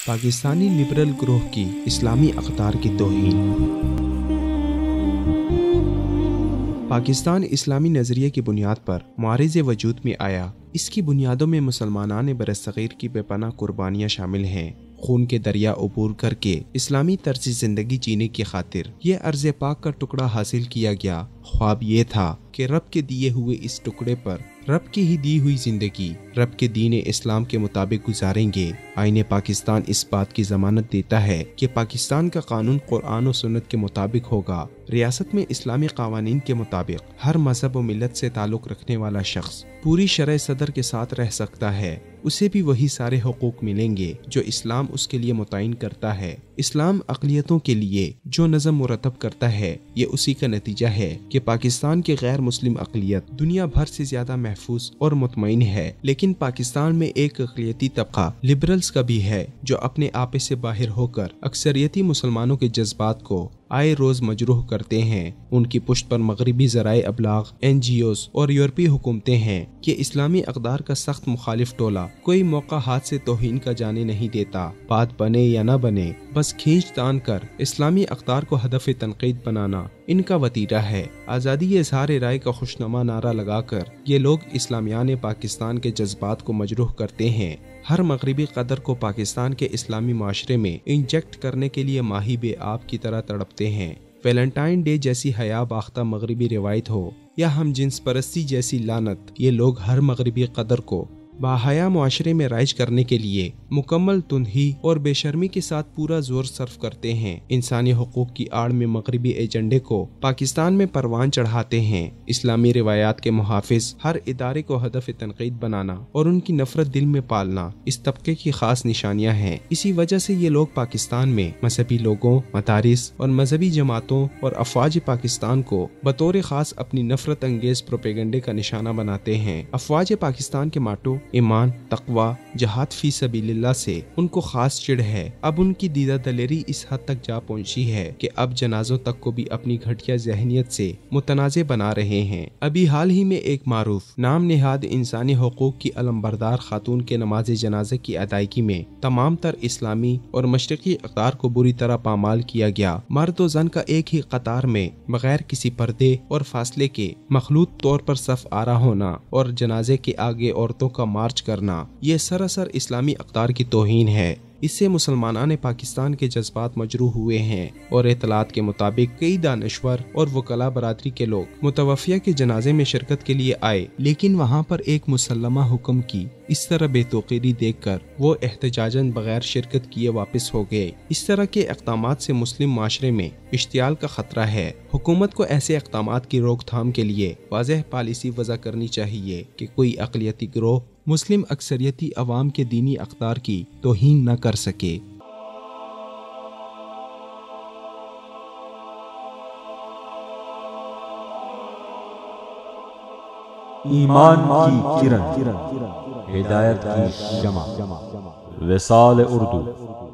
Pakistani liberal گروہ کی اسلامی اقدار کی توہین۔ پاکستان اسلامی نظریے کی بنیاد پر معارض وجود میں آیا۔ اس کی بنیادوں میں مسلمانان برصغیر کی بے پناہ قربانیاں شامل ہیں۔ خون کے دریا عبور کر کے اسلامی طرز زندگی جینے کی خاطر یہ ارض پاک کا ٹکڑا حاصل کیا گیا۔ خواب یہ تھا کہ رب کے دیے ہوئے اس ٹکڑے پر رب کی ہی دی ہوئی زندگی رب کے دین اسلام کے مطابق گزاریں گے۔ آئین پاکستان اس بات کی ضمانت دیتا ہے کہ پاکستان کا قانون قرآن و سنت کے مطابق ہوگا۔ ریاست میں اسلامی قوانین کے مطابق ہر مذہب و ملت سے تعلق رکھنے والا شخص پوری شرح صدر کے ساتھ رہ سکتا ہے۔ اسے بھی وہی سارے حقوق ملیں گے جو اسلام اس کے لیے متعین کرتا ہے۔ اسلام اقلیتوں کے لیے جو نظم مرتب کرتا ہے یہ اسی کا نتیجہ ہے کہ پاکستان کی غیر مسلم اقلیت دنیا بھر سے زیادہ محفوظ اور مطمئن ہے، لیکن پاکستان میں ایک اقلیتی طبقہ لبرلز کا بھی ہے جو اپنے آپے سے باہر ہو کر اکثریتی مسلمانوں کے جذبات کو آئے روز مجروح کرتے ہیں۔ ان کی پشت پر مغربی ذرائع ابلاغ، NGOs اور یورپی حکومتیں ہیں کہ اسلامی اقدار کا سخت مخالف ٹولہ کوئی موقع ہاتھ سے توہین کا جانے نہیں دیتا۔ بات بنے یا نہ بنے، بس کھینچ تان کر اسلامی اقدار کو ہدف تنقید بنانا ان کا وتیرہ ہے۔ آزادی اظہار رائے کا خوشنما نعرہ لگا کر یہ لوگ اسلامیان پاکستان کے جذبات کو مجروح کرتے ہیں۔ ہر مغربی قدر کو پاکستان کے اسلامی معاشرے میں انجیکٹ کرنے کے لیے ماہی بے آب کی طرح تڑپتے ہیں۔ ویلنٹائن ڈے جیسی حیا باختہ مغربی روایت ہو یا ہم جنس پرستی جیسی لعنت، یہ لوگ ہر مغربی قدر کو باحیا معاشرے میں رائج کرنے کے لیے مکمل تندہی اور بے شرمی کے ساتھ پورا زور صرف کرتے ہیں۔ انسانی حقوق کی آڑ میں مغربی ایجنڈے کو پاکستان میں پروان چڑھاتے ہیں۔ اسلامی روایات کے محافظ ہر ادارے کو ہدف تنقید بنانا اور ان کی نفرت دل میں پالنا اس طبقے کی خاص نشانیاں ہیں۔ اسی وجہ سے یہ لوگ پاکستان میں مذہبی لوگوں، مدارس اور مذہبی جماعتوں اور افواج پاکستان کو بطور خاص اپنی نفرت انگیز پروپیگنڈے کا نشانہ بناتے ہیں۔ افواج پاکستان کے ماٹو ایمان، تقوی، جہاد فی سبیل اللہ سے ان کو خاص چڑ ہے۔ اب ان کی دیدہ دلیری اس حد تک جا پہنچی ہے کہ اب جنازوں تک کو بھی اپنی گھٹیا ذہنیت سے متنازع بنا رہے ہیں۔ ابھی حال ہی میں ایک معروف نام نہاد انسانی حقوق کی علمبردار خاتون کے نماز جنازے کی ادائیگی میں تمام تر اسلامی اور مشرقی اقدار کو بری طرح پامال کیا گیا۔ مرد و زن کا ایک ہی قطار میں بغیر کسی پردے اور فاصلے کے مخلوط طور پر صف آرا ہونا اور جنازے کے آگے عورتوں کا مارچ کرنا، یہ سراسر اسلامی اقدار کی توہین ہے۔ اس سے مسلمانان پاکستان کے جذبات مجروح ہوئے ہیں اور اطلاعات کے مطابق کئی دانشور اور وکلاء برادری کے لوگ متوفیہ کے جنازے میں شرکت کے لیے آئے، لیکن وہاں پر ایک مسلمہ حکم کی اس طرح بے توقیری دیکھ کر وہ احتجاجاً بغیر شرکت کیے واپس ہو گئے۔ اس طرح کے اقدامات سے مسلم معاشرے میں اشتعال کا خطرہ ہے۔ حکومت کو ایسے اقدامات کی روک تھام کے لیے واضح پالیسی وضع کرنی چاہیے کہ کوئی اقلیتی گروہ مسلم اکثریتی عوام کے دینی اقدار کی توہین نہ کر سکے۔ ایمان کی کرن، ہدایت کی شمع، وصال اردو۔